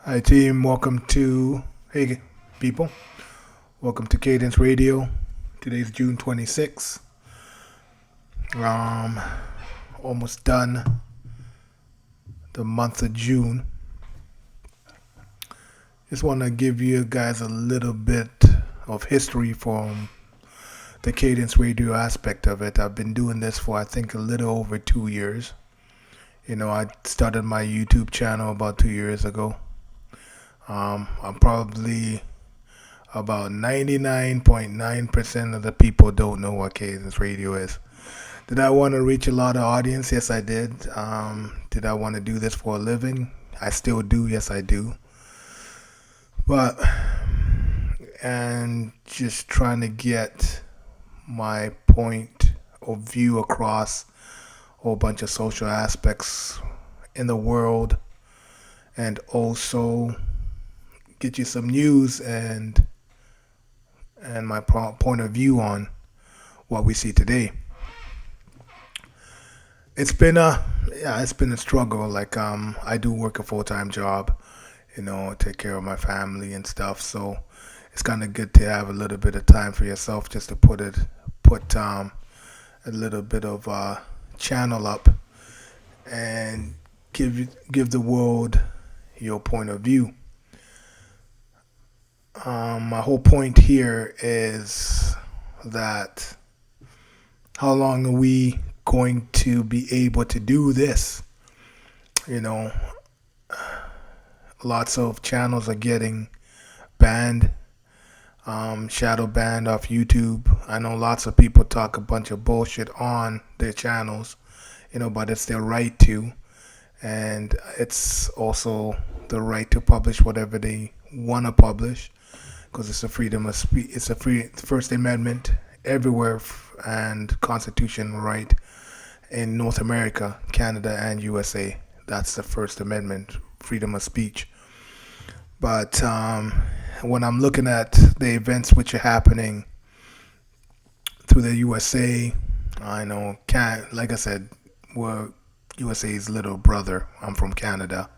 Hi team, hey people, welcome to Cadence Radio. Today's June 26th. Um, Almost done the month of June. Just want to give you guys a little bit of history from the Cadence Radio aspect of it. I've been doing this for I think a little over 2 years. I started my YouTube channel about 2 years ago. I'm probably about 99.9% of the people don't know what Cadence Radio is. Did I want to reach a lot of audience? Yes, I did. Did I want to do this for a living? I still do. Yes, I do. But, and just trying to get my point of view across a whole bunch of social aspects in the world, and also get you some news and my point of view on what we see today. It's been a struggle. Like I do work a full-time job, take care of my family and stuff. So it's kind of good to have a little bit of time for yourself, just to put a little bit of channel up and give the world your point of view. My whole point here is that how long are we going to be able to do this? Lots of channels are getting banned, shadow banned off YouTube. I know lots of people talk a bunch of bullshit on their channels, but it's their right to, and it's also the right to publish whatever they want to publish, because it's a freedom of speech. It's a free First Amendment everywhere and Constitution right in North America, Canada, and USA. That's the First Amendment, freedom of speech. But when I'm looking at the events which are happening through the USA, I know, like I said, we're USA's little brother. I'm from Canada,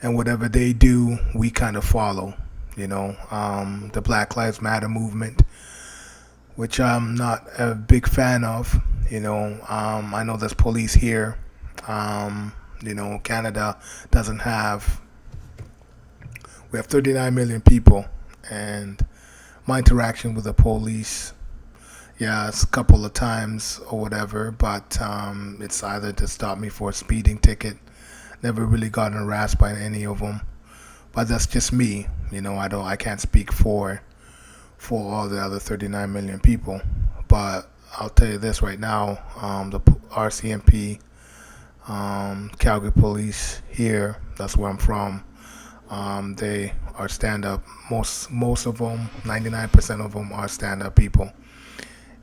and whatever they do, we kind of follow. The Black Lives Matter movement, which I'm not a big fan of. I know there's police here. Canada doesn't have. We have 39 million people, and my interaction with the police, yeah, it's a couple of times or whatever, but it's either to stop me for a speeding ticket. Never really gotten harassed by any of them, but that's just me. I can't speak for all the other 39 million people. But I'll tell you this right now: the RCMP, Calgary Police here, that's where I'm from. They are stand-up. Most of them, 99% of them, are stand-up people.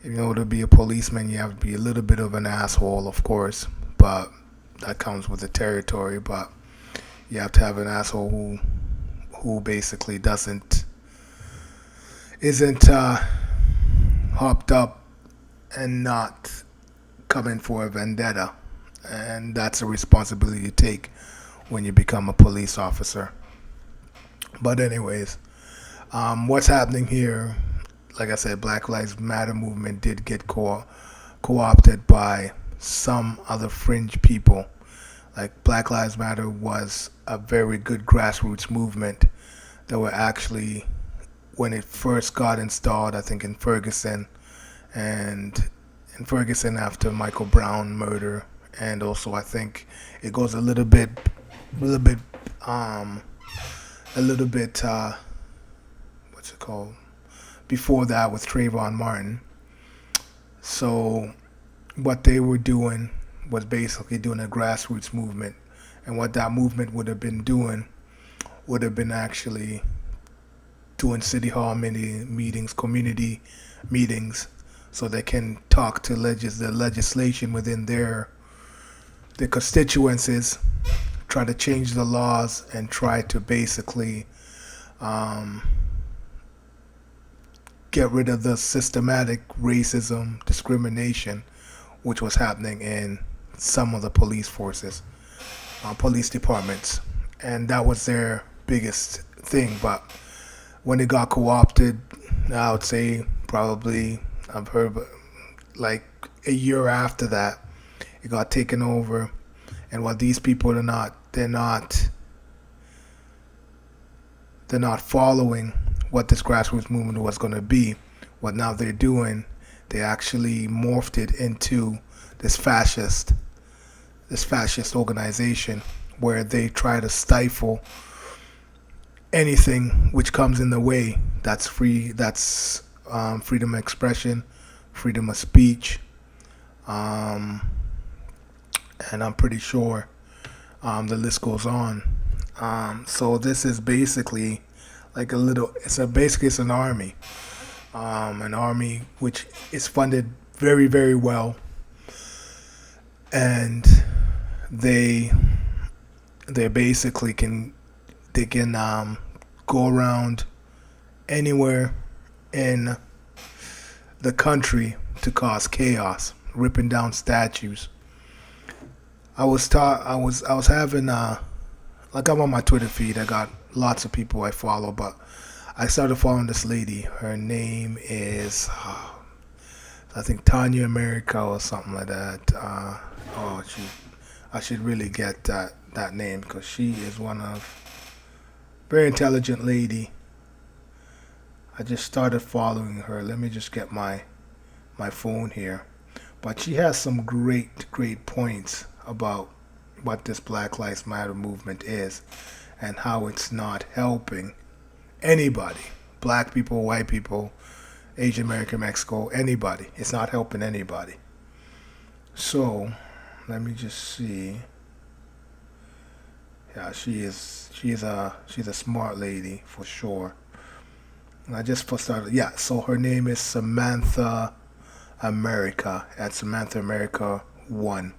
To be a policeman, you have to be a little bit of an asshole, of course, but that comes with the territory. But you have to have an asshole who basically isn't hopped up and not coming for a vendetta, and that's a responsibility you take when you become a police officer. But anyways, what's happening here? Like I said, Black Lives Matter movement did get co-opted by some other fringe people. Like, Black Lives Matter was a very good grassroots movement that were actually, when it first got installed, I think in Ferguson, and in Ferguson after Michael Brown murder, and also I think it goes a little bit, what's it called? Before that with Trayvon Martin. So what they were doing was basically doing a grassroots movement, and what that movement would have been doing would have been actually doing city hall meetings, community meetings, so they can talk to the legislation within their constituencies, try to change the laws, and try to basically get rid of the systematic racism, discrimination, which was happening in some of the police forces, police departments. And that was their biggest thing. But when it got co-opted, I would say probably I've heard like a year after that, it got taken over. And what these people are not, they're not following what this grassroots movement was going to be. What now they're doing, they actually morphed it into this fascist organization where they try to stifle anything which comes in the way. That's freedom of expression, freedom of speech, and I'm pretty sure the list goes on. So this is basically like it's an army, which is funded very, very well, and they basically can go around anywhere in the country to cause chaos, ripping down statues. I was having like I'm on my Twitter feed. I got lots of people I follow, but I started following this lady. Her name is I think Samantha America or something like that. I should really get that name because she is one of very intelligent lady. I just started following her. Let me just get my phone here. But she has some great points about what this Black Lives Matter movement is and how it's not helping anybody. Black people, white people, Asian American, Mexico, anybody. It's not helping anybody. So, let me just see. Yeah, she's a smart lady for sure. And I just started. Yeah, so her name is Samantha America at Samantha America 1.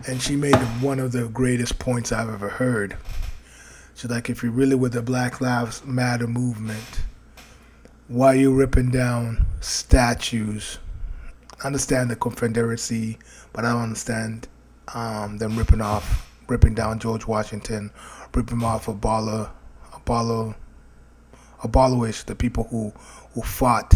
And she made one of the greatest points I've ever heard. She's like, if you're really with the Black Lives Matter movement, why are you ripping down statues? I understand the Confederacy, but I don't understand them ripping down George Washington, ripping off abolish the people who fought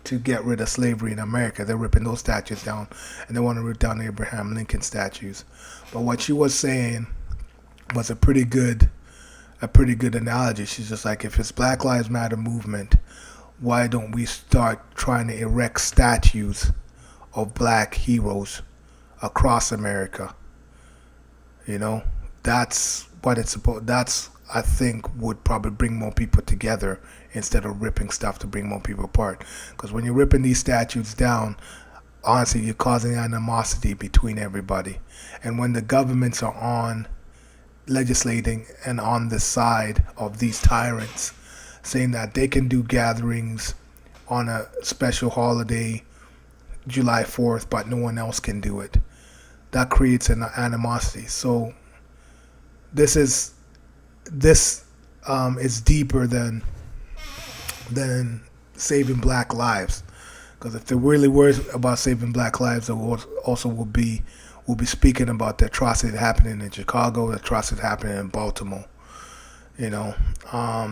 to get rid of slavery in America. They're ripping those statues down, and they want to rip down Abraham Lincoln statues. But what she was saying was a pretty good analogy. She's just like, if it's Black Lives Matter movement, why don't we start trying to erect statues of black heroes across America? You know, that's what it's supposed. That's, I think, would probably bring more people together instead of ripping stuff to bring more people apart. Because when you're ripping these statues down, honestly, you're causing animosity between everybody. And when the governments are on legislating and on the side of these tyrants, saying that they can do gatherings on a special holiday, July 4th, but no one else can do it, that creates an animosity. So this is deeper than saving black lives. Because if they really were about saving black lives, they also will be speaking about the atrocity happening in Chicago, the atrocity happening in Baltimore. You know,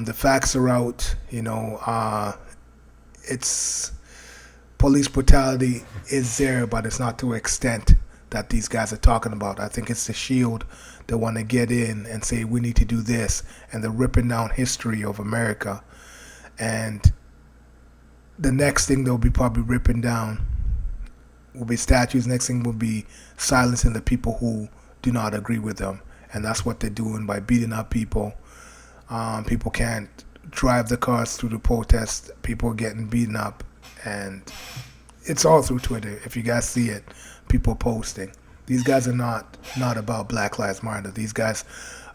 the facts are out. You know, it's police brutality is there, but it's not to an extent that these guys are talking about. I think it's the shield that want to get in and say we need to do this, and they're ripping down history of America. And the next thing they'll be probably ripping down will be statues. Next thing will be silencing the people who do not agree with them, and that's what they're doing by beating up people. People can't drive the cars through the protest. People are getting beaten up, and it's all through Twitter. If you guys see it, people posting. These guys are not about Black Lives Matter. These guys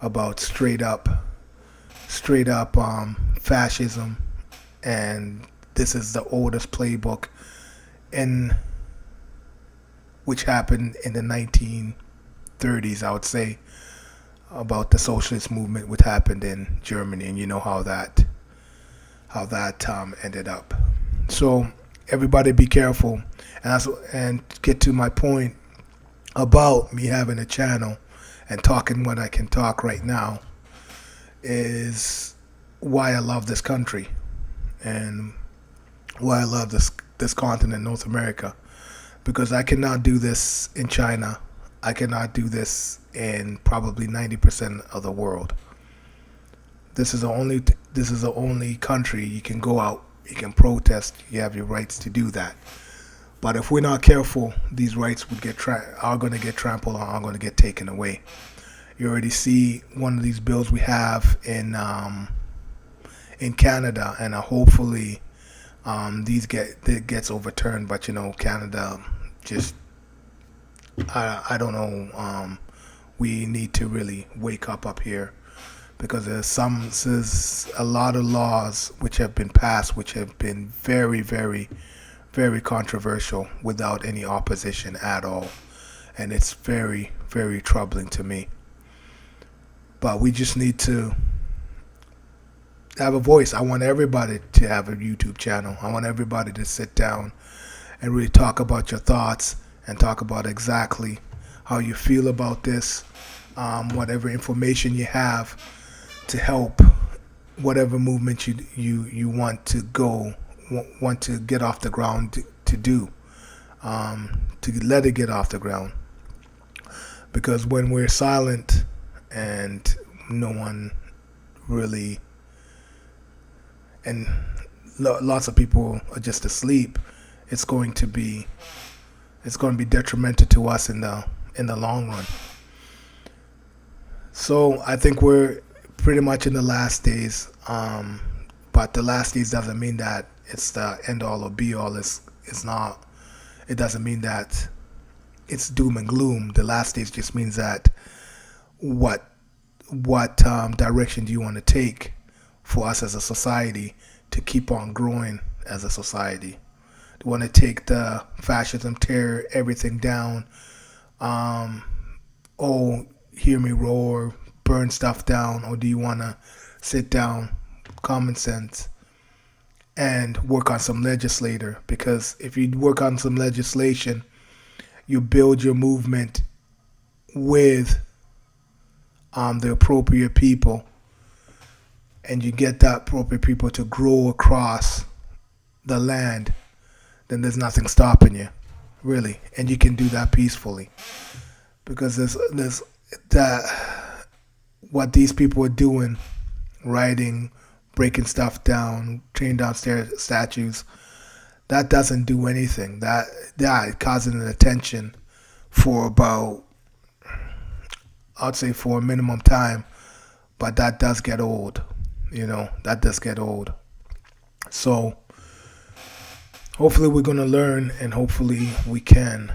are about straight up fascism, and this is the oldest playbook which happened in the 1930s, I would say, about the socialist movement, which happened in Germany, and you know how that ended up. So everybody be careful, and get to my point about me having a channel and talking what I can talk right now. is why I love this country and why I love this continent, North America, because I cannot do this in China. I cannot do this in probably 90% of the world. This is the only country you can go out, you can protest, you have your rights to do that. But if we're not careful, these rights are going to get trampled on, are going to get taken away. You already see one of these bills we have in Canada, and hopefully it gets overturned. But Canada just I don't know. We need to really wake up here because there's a lot of laws which have been passed which have been very, very, very controversial without any opposition at all, and it's very, very troubling to me. But we just need to have a voice. I want everybody to have a YouTube channel. I want everybody to sit down and really talk about your thoughts and talk about exactly how you feel about this, whatever information you have to help whatever movement you want to get off the ground to do, to let it get off the ground. Because when we're silent and no one really, and lots of people are just asleep, it's going to be detrimental to us in the long run. So I think we're pretty much in the last days, but the last days doesn't mean that it's the end all or be all. It's not. It doesn't mean that it's doom and gloom. The last days just means that what direction do you want to take for us as a society to keep on growing as a society? Do you want to take the fascism, tear everything down, hear me roar, burn stuff down, or do you want to sit down, common sense, and work on some legislator? Because if you work on some legislation, you build your movement with the appropriate people, and you get that appropriate people to grow across the land, then there's nothing stopping you, really, and you can do that peacefully. Because there's that what these people are doing, writing, breaking stuff down, tearing down statues, that doesn't do anything. That causing an attention for about, I'd say, for a minimum time, but that does get old. That does get old. So hopefully we're gonna learn, and hopefully we can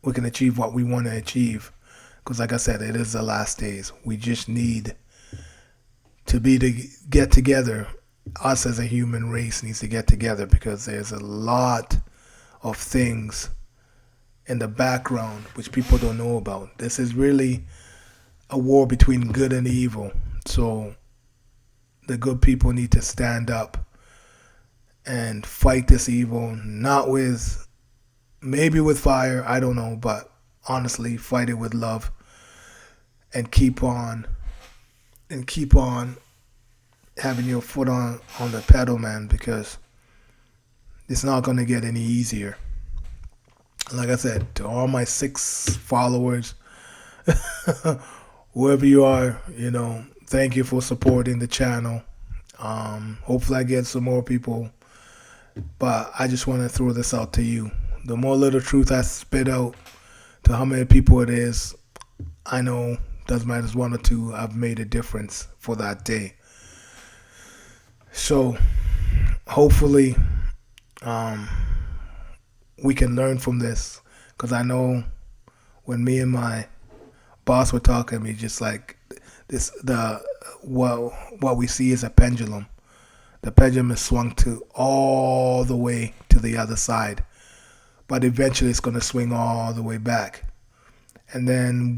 achieve what we want to achieve. Because like I said, it is the last days. We just need to get together. Us as a human race needs to get together, because there's a lot of things in the background which people don't know about. This is really a war between good and evil. So the good people need to stand up and fight this evil, not with, maybe with fire, I don't know, but honestly, fight it with love, and keep on having your foot on the pedal, man, because it's not going to get any easier. Like I said, to all my 6 followers, whoever you are, thank you for supporting the channel. Hopefully I get some more people, but I just want to throw this out to you. The more little truth I spit out to how many people it is, I know doesn't matter as 1 or 2, I've made a difference for that day. So hopefully we can learn from this, because I know when me and my boss were talking to me, just like this, what we see is a pendulum. The pendulum is swung to all the way to the other side, but eventually it's going to swing all the way back, and then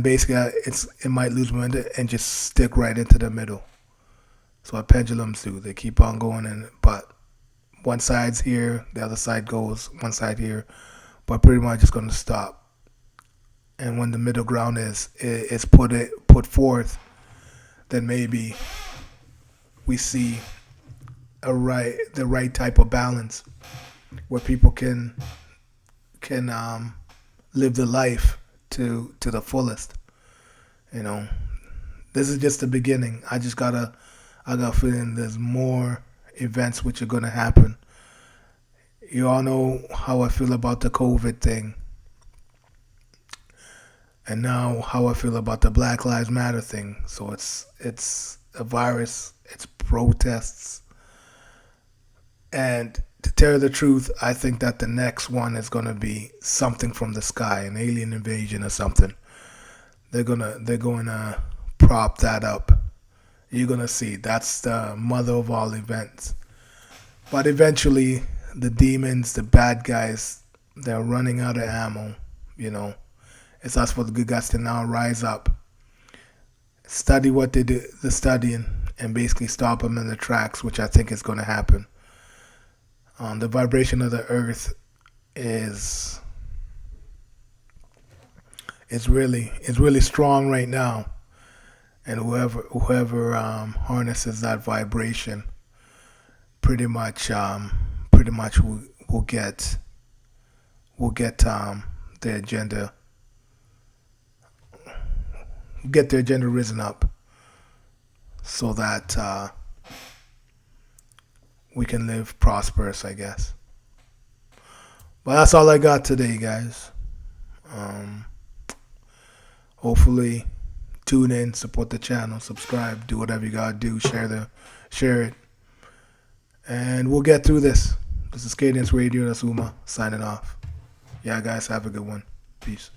basically it might lose momentum and just stick right into the middle. So what pendulums do, they keep on going, but one side's here, the other side goes, one side here, but pretty much it's going to stop. And when the middle ground is put forth, then maybe we see the right type of balance where people can live the life to the fullest. You know, this is just the beginning. I got a feeling there's more events which are gonna happen. You all know how I feel about the COVID thing, and now how I feel about the Black Lives Matter thing. So it's a virus, it's protests, and to tell you the truth, I think that the next one is gonna be something from the sky, an alien invasion or something. They're gonna prop that up. You're gonna see that's the mother of all events. But eventually, the demons, the bad guys, they're running out of ammo. You know, it's us for the good guys to now rise up, study what they do, the studying, and basically stop them in their tracks, which I think is going to happen. The vibration of the earth is really strong right now, and whoever harnesses that vibration pretty much will get the agenda risen up so that we can live prosperous, I guess. But that's all I got today, guys. Um, Hopefully, tune in, support the channel, subscribe, do whatever you gotta do, share it, and we'll get through this. This is Cadence Radio. That's Uma signing off. Yeah, guys, have a good one. Peace.